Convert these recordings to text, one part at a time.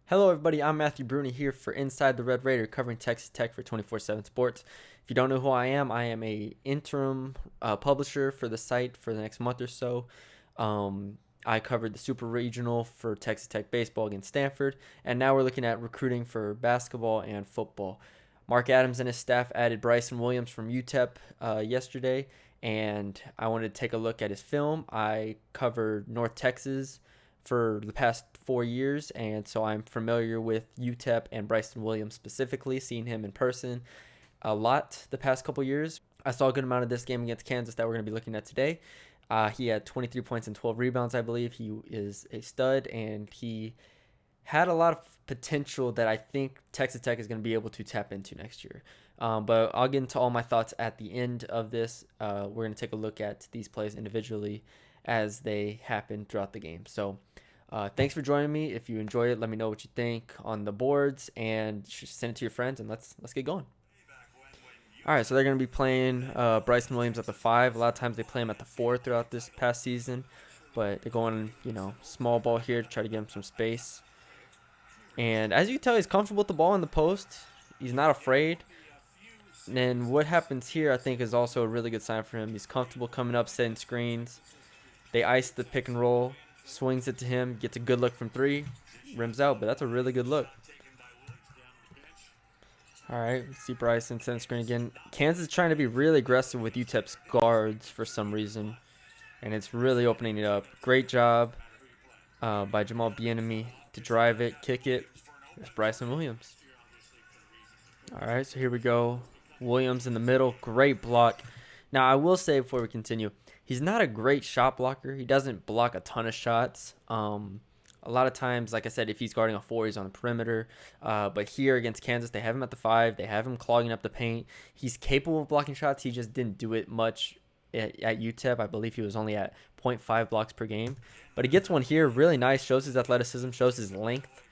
Hello, everybody. I'm Matthew Bruni here for Inside the Red Raider, covering Texas Tech for 24/7 Sports. If you don't know who I am a interim publisher for the site for the next month or so. I covered the Super Regional for Texas Tech baseball against Stanford, and now we're looking at recruiting for basketball and football. Mark Adams and his staff added Bryson Williams from UTEP yesterday, and I wanted to take a look at his film. I covered North Texas for the past 4 years, and so I'm familiar with UTEP and Bryson Williams specifically, seeing him in person a lot the past couple years. I saw a good amount of this game against Kansas that we're going to be looking at today. He had 23 points and 12 rebounds, I believe. He is a stud, and he had a lot of potential that I think Texas Tech is going to be able to tap into next year. But I'll get into all my thoughts at the end of this. We're going to take a look at these plays individually as they happen throughout the game. So thanks for joining me. If you enjoy it, let me know what you think on the boards and send it to your friends, and let's get going. All right, so they're going to be playing Bryson Williams at the 5. A lot of times they play him at the 4 throughout this past season, but they're going, small ball here to try to give him some space. And as you can tell, he's comfortable with the ball in the post. He's not afraid. And then what happens here, I think, is also a really good sign for him. He's comfortable coming up, setting screens. They ice the pick and roll, swings it to him, gets a good look from 3, rims out, but that's a really good look. All right, let's see Bryson send screen again. Kansas is trying to be really aggressive with UTEP's guards for some reason, and it's really opening it up. Great job by Jamal Bienemy to drive it, kick it. There's Bryson Williams. All right, so here we go. Williams in the middle, great block. Now, I will say before we continue, he's not a great shot blocker. He doesn't block a ton of shots. A lot of times, like I said, if he's guarding a 4, he's on the perimeter. But here against Kansas, they have him at the 5. They have him clogging up the paint. He's capable of blocking shots. He just didn't do it much at UTEP. I believe he was only at 0.5 blocks per game. But he gets one here, really nice, shows his athleticism, shows his length.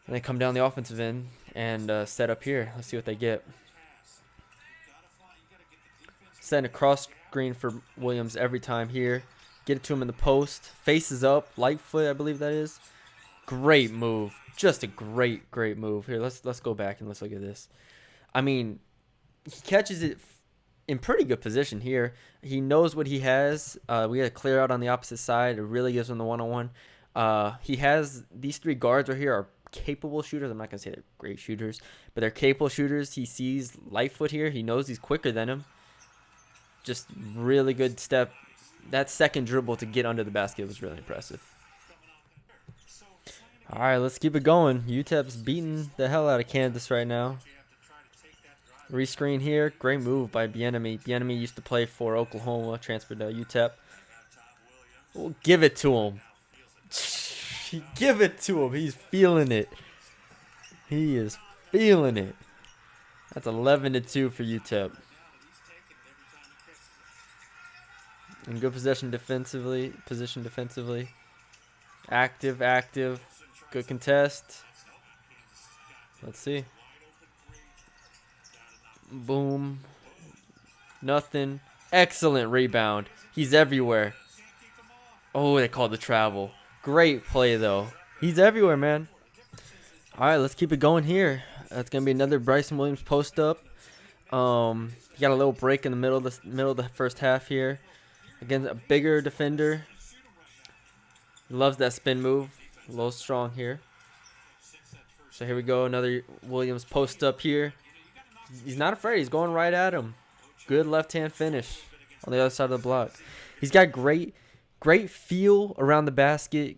And they come down the offensive end and set up here. Let's see what they get. Setting a cross screen for Williams every time here. Get it to him in the post. Faces up. Light foot, I believe that is. Great move. Just a great move. Here, let's go back and let's look at this. I mean, he catches it in pretty good position here. He knows what he has. We got to clear out on the opposite side. It really gives him the one-on-one. He has these 3 guards right here are capable shooters. I'm not going to say they're great shooters, but they're capable shooters. He sees Lightfoot here. He knows he's quicker than him. Just really good step. That second dribble to get under the basket was really impressive. All right, let's keep it going. UTEP's beating the hell out of Kansas right now. Rescreen here. Great move by Bienemy. Bienemy used to play for Oklahoma, transferred to UTEP. We'll give it to him. Give it to him. He's feeling it. He is feeling it. That's 11-2 for UTEP. In good position defensively. Active. Good contest. Let's see. Boom. Nothing. Excellent rebound. He's everywhere. Oh, they called the travel. Great play, though. He's everywhere, man. All right, let's keep it going here. That's going to be another Bryson Williams post-up. He got a little break in the middle of the first half here. Against a bigger defender. Loves that spin move. A little strong here. So here we go. Another Williams post up here. He's not afraid. He's going right at him. Good left-hand finish on the other side of the block. He's got great feel around the basket.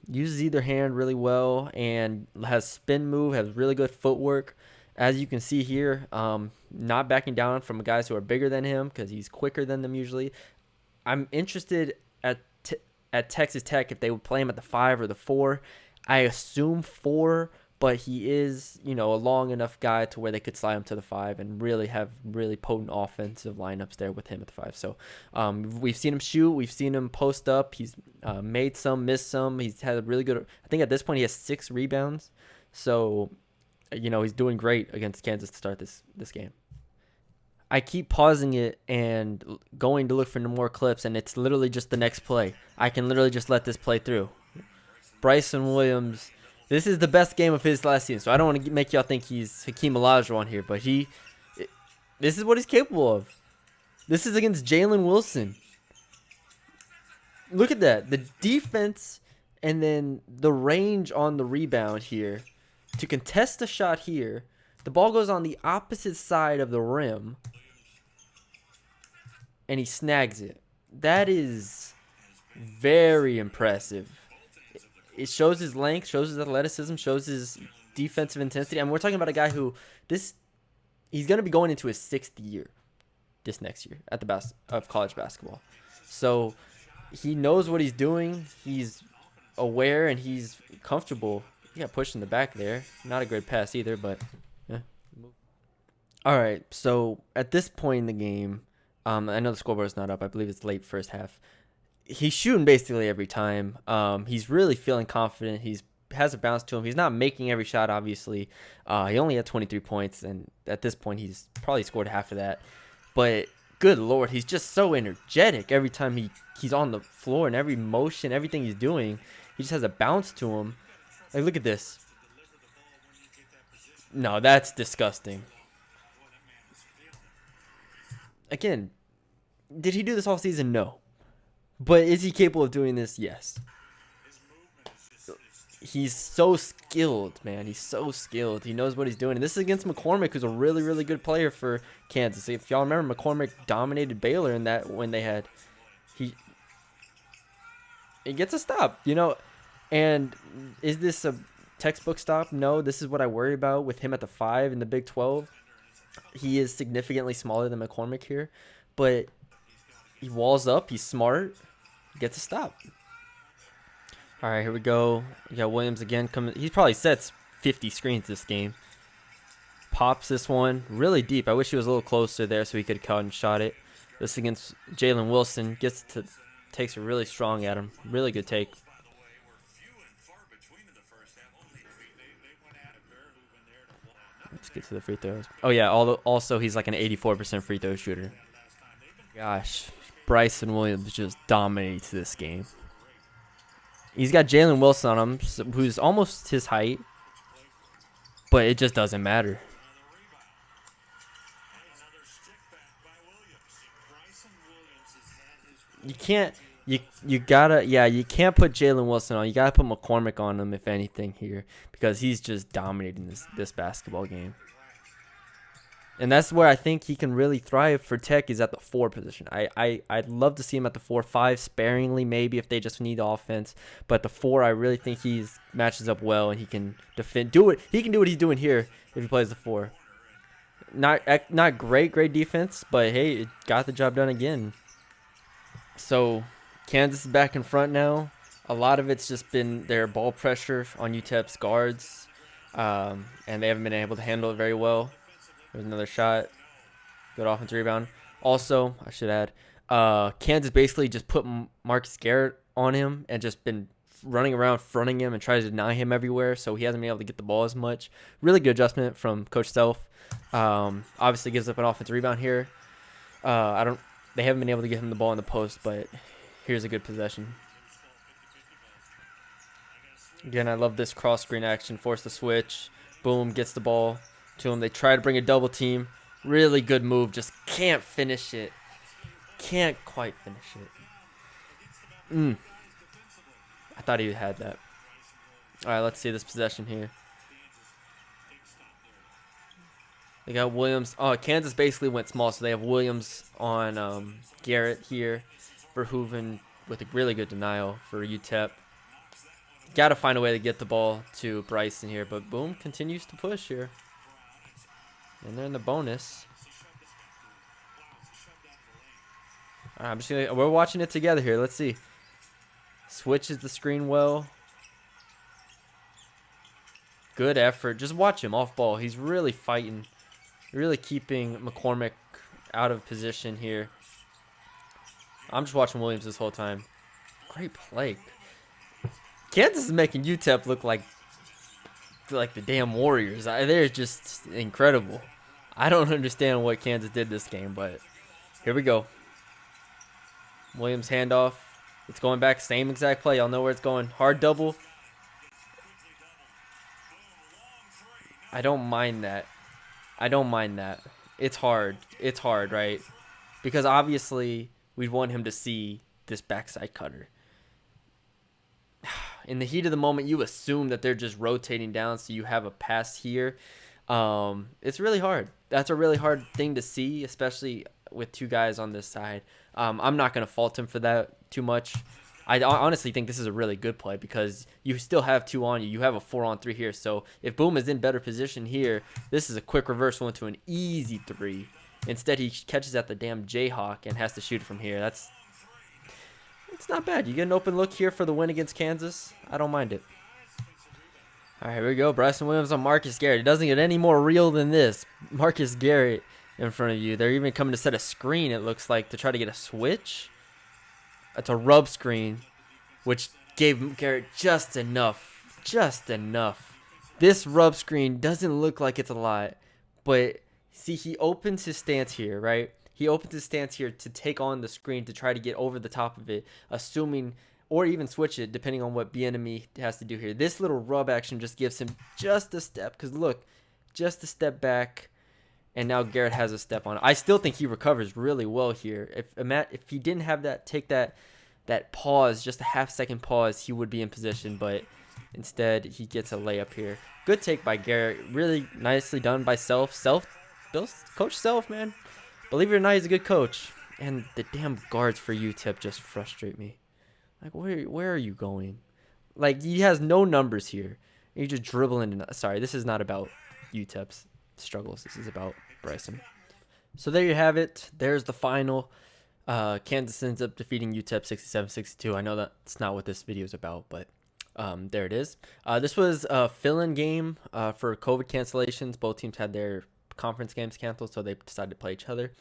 Uses either hand really well and has spin move. Has really good footwork. As you can see here, not backing down from guys who are bigger than him because he's quicker than them usually. I'm interested at Texas Tech if they would play him at the 5 or the 4. I assume 4, but he is, a long enough guy to where they could slide him to the 5 and really have really potent offensive lineups there with him at the 5. So we've seen him shoot. We've seen him post up. He's made some, missed some. He's had a really good – I think at this point he has 6 rebounds. So, he's doing great against Kansas to start this game. I keep pausing it and going to look for more clips, and it's literally just the next play. I can literally just let this play through. Bryson Williams This is the best game of his last season, so I don't want to make y'all think he's Hakeem Olajuwon here, but this is what he's capable of. This is against Jalen Wilson. Look at that. The defense and then the range on the rebound here to contest the shot here. The ball goes on the opposite side of the rim, and he snags it. That is very impressive. It shows his length, shows his athleticism, shows his defensive intensity. I mean, we're talking about a guy who he's going to be going into his 6th year this next year at the of college basketball. So he knows what he's doing. He's aware and he's comfortable. He got pushed in the back there. Not a great pass either, but yeah. All right, so at this point in the game, I know the scoreboard's not up. I believe it's late first half. He's shooting basically every time. He's really feeling confident. He has a bounce to him. He's not making every shot, obviously. He only had 23 points, and at this point, he's probably scored half of that. But good Lord, he's just so energetic every time he's on the floor, and every motion, everything he's doing, he just has a bounce to him. Like, look at this. No, that's disgusting. Again, did he do this all season? No. But is he capable of doing this? Yes. He's so skilled, man. He's so skilled. He knows what he's doing. And this is against McCormick, who's a really, really good player for Kansas. If y'all remember, McCormick dominated Baylor in that when they had he gets a stop, you know. And is this a textbook stop? No. This is what I worry about with him at the 5 in the Big 12. He is significantly smaller than McCormick here, but he walls up. He's smart. Gets a stop. All right, here we go. We got Williams again coming. He probably sets 50 screens this game. Pops this one really deep. I wish he was a little closer there so he could have caught and shot it. This against Jalen Wilson. Takes it really strong at him. Really good take. Let's get to the free throws. Oh, yeah. Also, he's like an 84% free throw shooter. Gosh. Bryson Williams just dominates this game. He's got Jalen Wilson on him, who's almost his height, but it just doesn't matter. You can't you can't put Jalen Wilson on. You gotta put McCormick on him if anything here, because he's just dominating this basketball game. And that's where I think he can really thrive for Tech, is at the 4 position. I'd love to see him at the 4-5 sparingly, maybe if they just need offense. But the 4, I really think he's matches up well, and he can defend. He can do what he's doing here if he plays the 4. Not great defense, but hey, it got the job done again. So Kansas is back in front now. A lot of it's just been their ball pressure on UTEP's guards, and they haven't been able to handle it very well. There's another shot. Good offensive rebound. Also, I should add, Kansas basically just put Marcus Garrett on him and just been running around fronting him and trying to deny him everywhere, so he hasn't been able to get the ball as much. Really good adjustment from Coach Self. Obviously gives up an offensive rebound here. They haven't been able to get him the ball in the post, but here's a good possession. Again, I love this cross screen action. Force the switch. Boom, gets the ball to him. They try to bring a double team. Really good move. Just can't finish it. Can't quite finish it. I thought he had that. All right, let's see this possession here. They got Williams. Oh, Kansas basically went small, so they have Williams on Garrett here. Verhoeven with a really good denial for UTEP. Got to find a way to get the ball to Bryson here, but Boom continues to push here. And they're in the bonus. All right, we're watching it together here. Let's see. Switches the screen well. Good effort. Just watch him off ball. He's really fighting. Really keeping McCormick out of position here. I'm just watching Williams this whole time. Great play. Kansas is making UTEP look like the damn Warriors. They're just incredible. I don't understand what Kansas did this game, but here we go. Williams handoff. It's going back. Same exact play. Y'all know where it's going. Hard double. I don't mind that. I don't mind that. It's hard. It's hard, right? Because obviously we want him to see this backside cutter. In the heat of the moment, you assume that they're just rotating down, so you have a pass here. It's really hard. That's a really hard thing to see, especially with two guys on this side. I'm not going to fault him for that too much. I honestly think this is a really good play because you still have two on you. You have a 4-on-3 here. So if Boom is in better position here, this is a quick reversal into an easy three. Instead, he catches at the damn Jayhawk and has to shoot from here. It's not bad. You get an open look here for the win against Kansas. I don't mind it. All right, here we go. Bryson Williams on Marcus Garrett. It doesn't get any more real than this. Marcus Garrett in front of you. They're even coming to set a screen, it looks like, to try to get a switch. It's a rub screen, which gave Garrett just enough. Just enough. This rub screen doesn't look like it's a lot, but see, he opens his stance here, right? He opens his stance here to take on the screen to try to get over the top of it, assuming, or even switch it, depending on what Bieniemy has to do here. This little rub action just gives him just a step, because look, just a step back, and now Garrett has a step on it. I still think he recovers really well here. If he didn't have that, take that pause, just a half-second pause, he would be in position, but instead he gets a layup here. Good take by Garrett. Really nicely done by Coach Self, man. Believe it or not, he's a good coach. And the damn guards for UTEP just frustrate me. Like, where are you going? Like, he has no numbers here. You just dribble into. Sorry, this is not about UTEP's struggles. This is about Bryson. So there you have it. There's the final. Kansas ends up defeating UTEP 67-62. I know that's not what this video is about, but there it is. This was a fill-in game for COVID cancellations. Both teams had their conference games canceled, so they decided to play each other.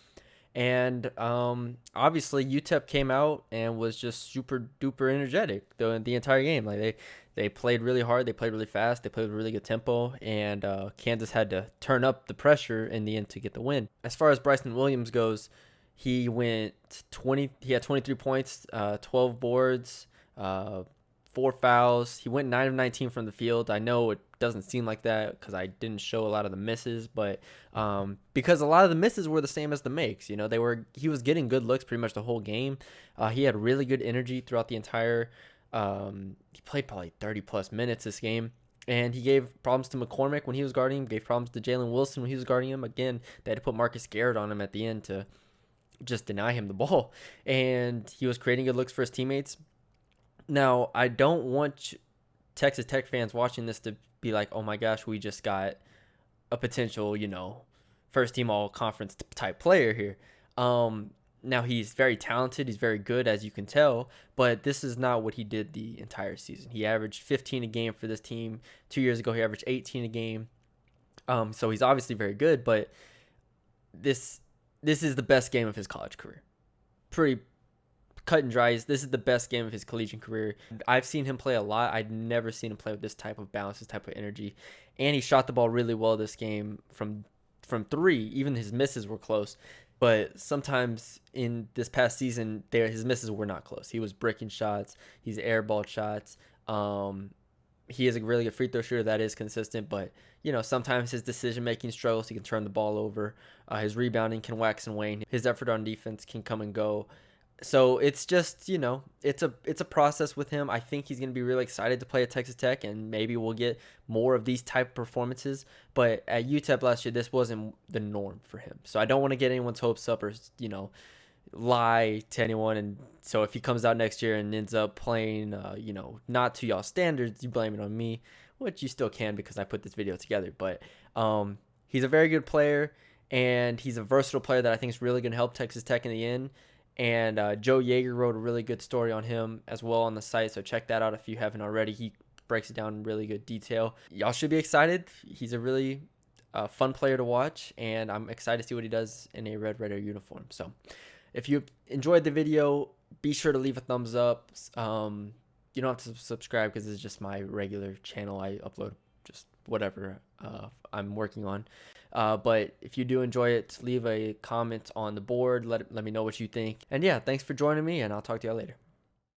And obviously UTEP came out and was just super duper energetic the entire game. Like they played really hard, they played really fast, they played with really good tempo, and Kansas had to turn up the pressure in the end to get the win. As far as Bryson Williams goes, he had 23 points, 12 boards, 4 fouls. He went 9 of 19 from the field. I know it doesn't seem like that because I didn't show a lot of the misses, but because a lot of the misses were the same as the makes. You know, he was getting good looks pretty much the whole game. He had really good energy throughout the entire. He played probably 30 plus minutes this game. And he gave problems to McCormick when he was guarding him, gave problems to Jalen Wilson when he was guarding him. Again, they had to put Marcus Garrett on him at the end to just deny him the ball. And he was creating good looks for his teammates. Now, I don't want Texas Tech fans watching this to be like, oh my gosh, we just got a potential, first team all conference type player here. Now he's very talented. He's very good, as you can tell, but this is not what he did the entire season. He averaged 15 a game for this team. 2 years ago, he averaged 18 a game. So he's obviously very good, but this is the best game of his college career. Pretty cut and dry. This is the best game of his collegiate career. I've seen him play a lot. I'd never seen him play with this type of balance, this type of energy. And he shot the ball really well this game from three. Even his misses were close. But sometimes in this past season, his misses were not close. He was bricking shots. He's airballed shots. He is a really good free throw shooter that is consistent, but sometimes his decision making struggles. He can turn the ball over. His rebounding can wax and wane. His effort on defense can come and go. So it's just, it's a process with him. I think he's going to be really excited to play at Texas Tech, and maybe we'll get more of these type of performances. But at UTEP last year, this wasn't the norm for him. So I don't want to get anyone's hopes up or, lie to anyone. And so if he comes out next year and ends up playing, not to y'all standards, you blame it on me, which you still can because I put this video together. But he's a very good player, and he's a versatile player that I think is really going to help Texas Tech in the end. And Joe Yeager wrote a really good story on him as well on the site, so check that out if you haven't already. He breaks it down in really good detail. Y'all should be excited. He's a really fun player to watch, and I'm excited to see what he does in a Red Raider uniform. So if you enjoyed the video, be sure to leave a thumbs up. You don't have to subscribe because this is just my regular channel. I upload just whatever I'm working on. But if you do enjoy it, leave a comment on the board. Let me know what you think. And yeah, thanks for joining me, and I'll talk to y'all later.